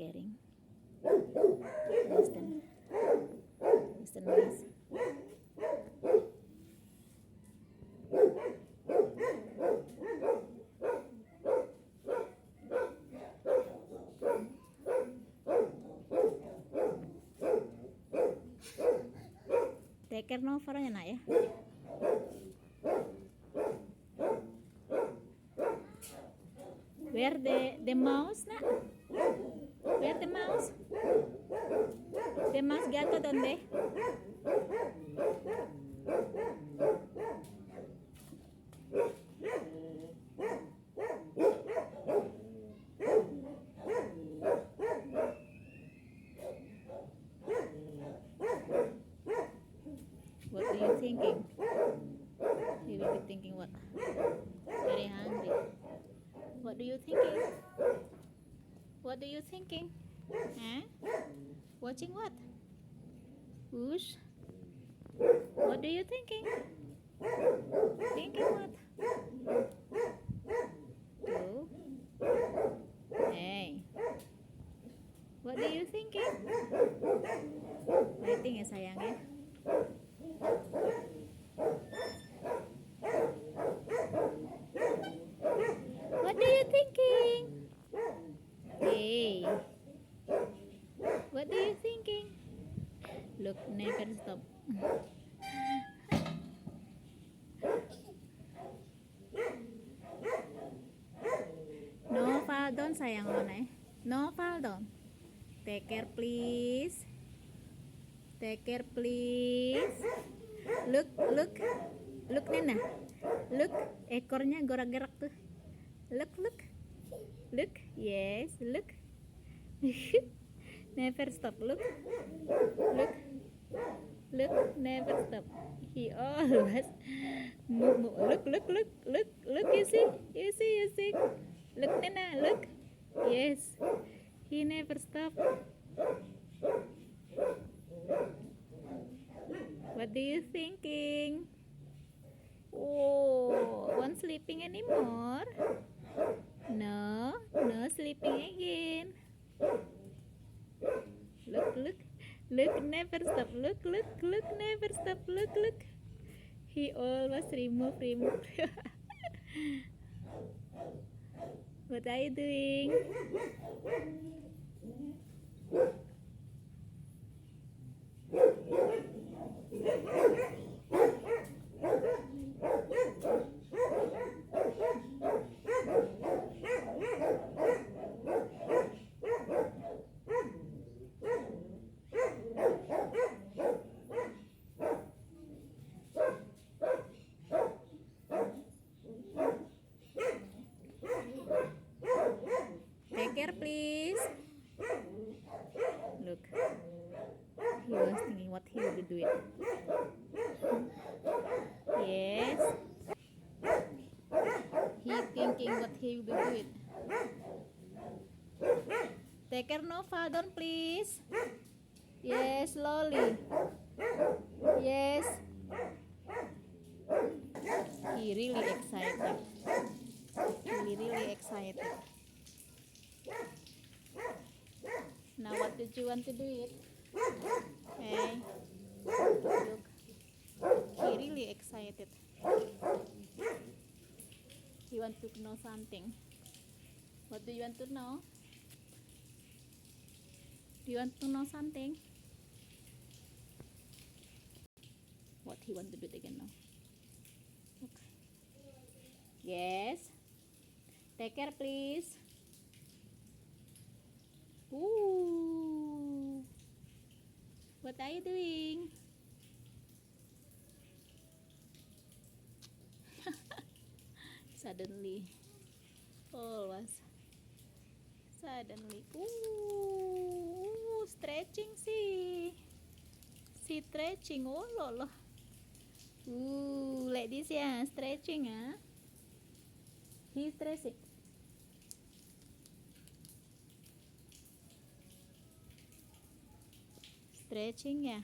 scaring. Listen. Listen noise. Take care Nova ya nak ya. Where the mouse nak? Where the mouse? The mouse gato donde? What are you thinking? You will be thinking what? Very hungry. What do you thinking? What do you thinking? Huh? Watching what? Whoosh. What do you thinking? Thinking what? Oh. Hey. What do you thinking? Waiting ya sayang ya. What do you thinking? Hey. What do you thinking? Look, never stop. No fall down sayang Lona. No fall down. Take care please. Take care please. Look, look. Look Nena. Look, ekornya gerak-gerak tuh. Look, look. Look, yes, look. Never stop, look. Look. Look, never stop. He always move. Look, look, look, look, look, you see, you see, you see. Look Nena, look. Yes. He never stop. What do you thinking? Oh, won't sleeping anymore? No, no sleeping again. Look, look, look, never stop. Look, look, look, never stop. Look, look. He always remove. What are you doing? Take care please. Look, he was thinking what he will be doing. Yes, he thinking what he will be doing. Take care no fall down please. Yes, slowly. Yes. He really excited. He really excited. Now what did you want to do it? Hey, look. He really excited. He want to know something. What do you want to know? Do you want to know something? What he want to do again now? Look. Yes. Take care please. Ooh. What are you doing? Suddenly. Always. Suddenly. Ooh. Stretching sih. Si stretching. Oh loh. Like this ya. Stretching ya. He stretching. Stretching ya.